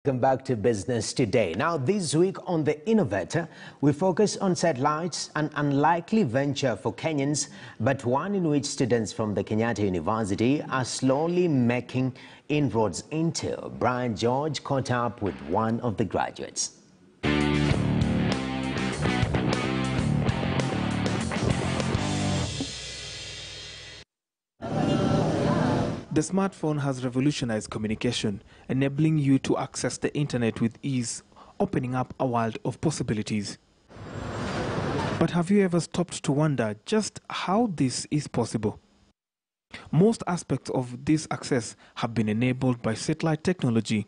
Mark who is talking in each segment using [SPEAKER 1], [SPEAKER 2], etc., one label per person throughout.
[SPEAKER 1] Welcome back to Business Today. Now, this week on the Innovator, we focus on satellites, an unlikely venture for Kenyans, but one in which students from the Kenyatta University are slowly making inroads into. Brian George caught up with one of the graduates.
[SPEAKER 2] The smartphone has revolutionized communication, enabling you to access the internet with ease, opening up a world of possibilities. But have you ever stopped to wonder just how this is possible? Most aspects of this access have been enabled by satellite technology.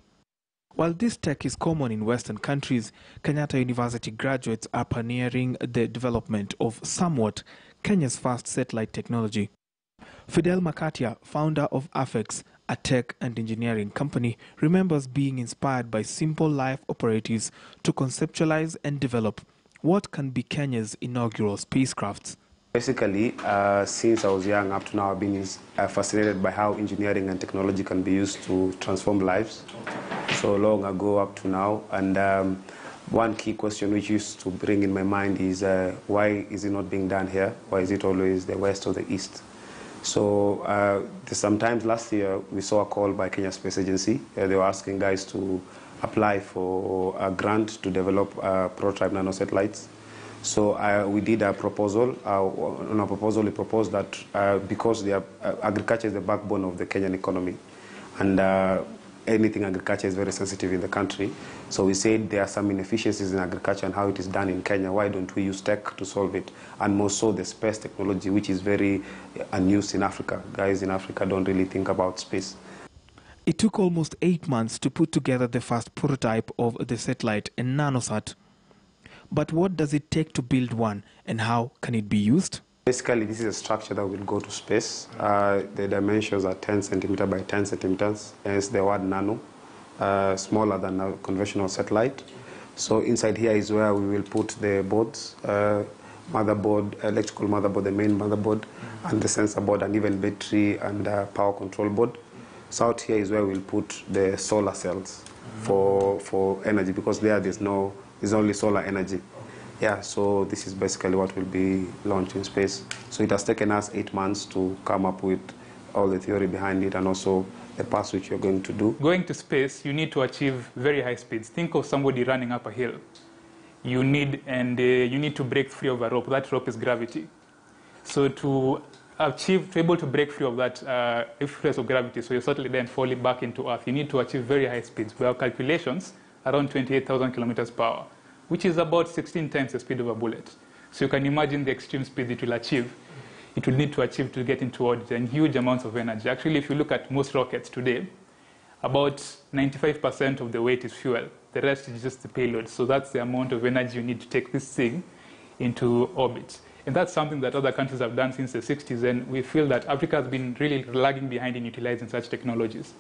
[SPEAKER 2] While this tech is common in Western countries, Kenyatta University graduates are pioneering the development of somewhat Kenya's first satellite technology. Fidel Makatia, founder of AFECS, a tech and engineering company, remembers being inspired by simple life operatives to conceptualize and develop what can be Kenya's inaugural spacecrafts.
[SPEAKER 3] Basically, since I was young up to now, I've been fascinated by how engineering and technology can be used to transform lives. So long ago up to now, and one key question which used to bring in my mind is why is it not being done here? Why is it always the West or the East? So sometimes last year we saw a call by Kenya Space Agency. They were asking guys to apply for a grant to develop prototype nanosatellites. So we did a proposal. On a proposal, we proposed that because agriculture is the backbone of the Kenyan economy, and anything agriculture is very sensitive in the country. So we said there are some inefficiencies in agriculture and how it is done in Kenya. Why don't we use tech to solve it? And more so the space technology, which is very unused in Africa. Guys in Africa don't really think about space.
[SPEAKER 2] It took almost 8 months to put together the first prototype of the satellite, a nanosat. But what does it take to build one, and how can it be used?
[SPEAKER 3] Basically, this is a structure that will go to space. The dimensions are 10 centimeters by 10 centimeters, hence the word nano, smaller than a conventional satellite. So inside here is where we will put the boards, motherboard, electrical motherboard, the main motherboard, and the sensor board, and even battery and power control board. So out here is where we'll put the solar cells for energy, because there's only solar energy. Yeah, so this is basically what will be launched in space. So it has taken us 8 months to come up with all the theory behind it and also the paths which you're going to do.
[SPEAKER 4] Going to space, you need to achieve very high speeds. Think of somebody running up a hill. You need to break free of a rope. That rope is gravity. So to be able to break free of that influence of gravity, so you're certainly then falling back into Earth, you need to achieve very high speeds. By our calculations, around 28,000 kilometers per hour, which is about 16 times the speed of a bullet. So you can imagine the extreme speed it will achieve. It will need to achieve to get into orbit, and huge amounts of energy. Actually, if you look at most rockets today, about 95% of the weight is fuel. The rest is just the payload. So that's the amount of energy you need to take this thing into orbit. And that's something that other countries have done since the 60s, and we feel that Africa has been really lagging behind in utilizing such technologies.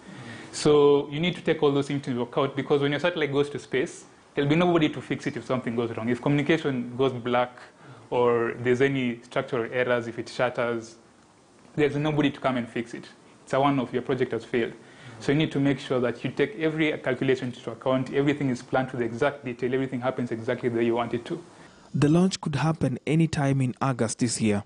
[SPEAKER 4] So you need to take all those things into account, because when your satellite goes to space, there'll be nobody to fix it if something goes wrong. If communication goes black or there's any structural errors, if it shatters, there's nobody to come and fix it. It's a one-off, your project has failed. So you need to make sure that you take every calculation into account, everything is planned to the exact detail, everything happens exactly the way you want it to.
[SPEAKER 2] The launch could happen any time in August this year.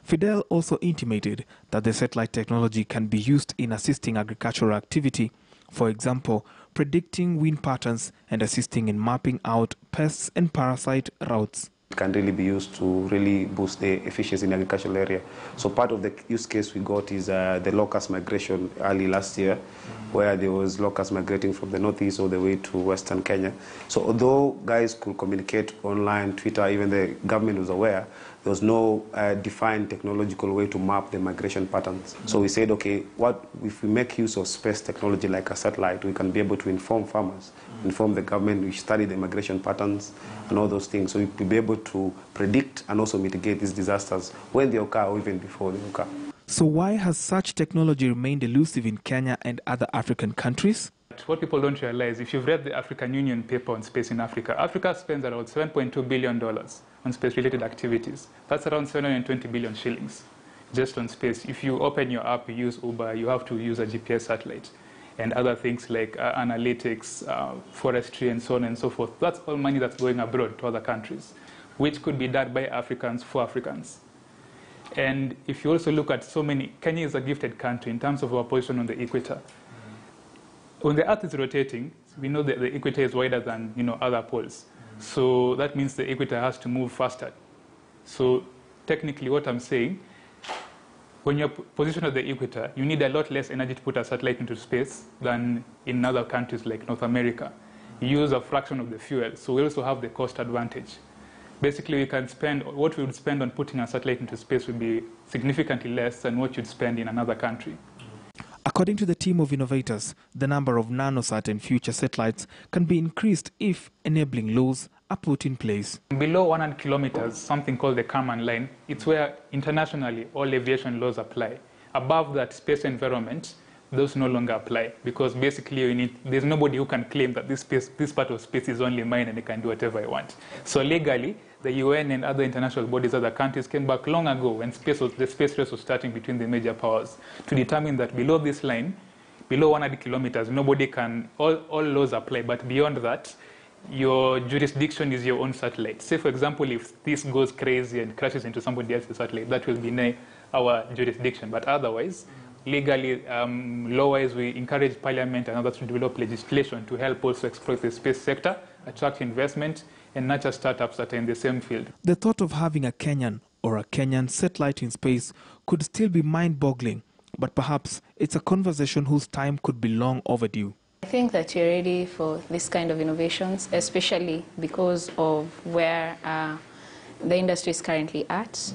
[SPEAKER 2] Fidel also intimated that the satellite technology can be used in assisting agricultural activity, for example, predicting wind patterns and assisting in mapping out pests and parasite routes.
[SPEAKER 3] It can really be used to really boost the efficiency in the agricultural area. So part of the use case we got is the locust migration early last year, where there was locusts migrating from the northeast all the way to western Kenya. So although guys could communicate online, Twitter, even the government was aware, there was no defined technological way to map the migration patterns. So we said, okay, what if we make use of space technology like a satellite, we can be able to inform farmers, inform the government, we study the migration patterns and all those things. So we'll be able to predict and also mitigate these disasters when they occur or even before they occur.
[SPEAKER 2] So why has such technology remained elusive in Kenya and other African countries?
[SPEAKER 4] What people don't realize, if you've read the African Union paper on space in Africa, Africa spends around $7.2 billion on space-related activities. That's around 720 billion shillings just on space. If you open your app, you use Uber, you have to use a GPS satellite. and other things like analytics, forestry, and so on and so forth. That's all money that's going abroad to other countries, which could be done by Africans for Africans. And if you also look at so many, Kenya is a gifted country in terms of our position on the equator. When the Earth is rotating, we know that the equator is wider than other poles. So that means the equator has to move faster. So technically what I'm saying, when you're positioned at the equator, you need a lot less energy to put a satellite into space than in other countries like North America. You use a fraction of the fuel, so we also have the cost advantage. Basically, we can spend, what we would spend on putting a satellite into space would be significantly less than what you'd spend in another country.
[SPEAKER 2] According to the team of innovators, the number of nanosat and future satellites can be increased if enabling laws are put in place.
[SPEAKER 4] Below 100 kilometers, something called the Kármán line, it's where internationally all aviation laws apply. Above that space environment, those no longer apply, because basically there's nobody who can claim that this part of space is only mine and I can do whatever I want. So legally, the UN and other international bodies, other countries came back long ago when the space race was starting between the major powers to determine that below this line, below 100 kilometers, nobody can, all laws apply, but beyond that, your jurisdiction is your own satellite. Say, for example, if this goes crazy and crashes into somebody else's satellite, that will deny our jurisdiction. But otherwise, legally, law-wise, we encourage Parliament and others to develop legislation to help also exploit the space sector, attract investment, and nurture startups that are in the same field.
[SPEAKER 2] The thought of having a Kenyan or a Kenyan satellite in space could still be mind-boggling, but perhaps it's a conversation whose time could be long overdue.
[SPEAKER 5] I think that you're ready for this kind of innovations, especially because of where the industry is currently at.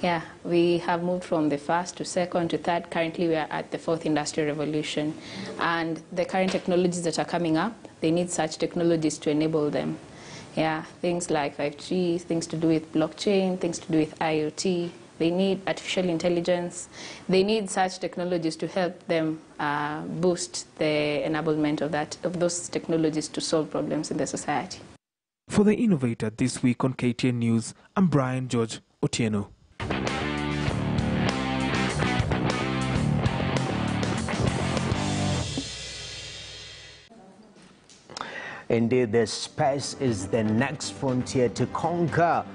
[SPEAKER 5] Yeah, we have moved from the first to second to third. Currently, we are at the fourth industrial revolution. And the current technologies that are coming up, they need such technologies to enable them. Yeah, things like 5G, things to do with blockchain, things to do with IoT. They need artificial intelligence. They need such technologies to help them boost the enablement of those technologies to solve problems in the society.
[SPEAKER 2] For The Innovator this week on KTN News, I'm Brian George Otieno.
[SPEAKER 1] Indeed, the space is the next frontier to conquer.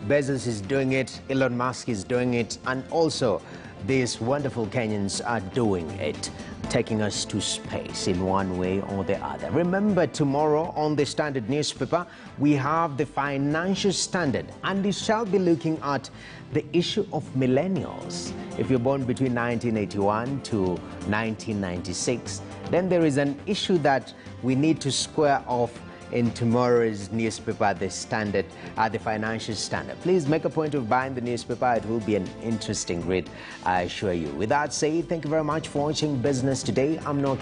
[SPEAKER 1] Bezos is doing it, Elon Musk is doing it, and also these wonderful Kenyans are doing it, taking us to space in one way or the other. Remember, tomorrow on the Standard newspaper, we have the financial standard, and we shall be looking at the issue of millennials. If you're born between 1981 to 1996, then there is an issue that we need to square off in tomorrow's newspaper, the Standard, the Financial Standard. Please make a point of buying the newspaper. It will be an interesting read, I assure you. With that said, thank you very much for watching Business Today. I'm not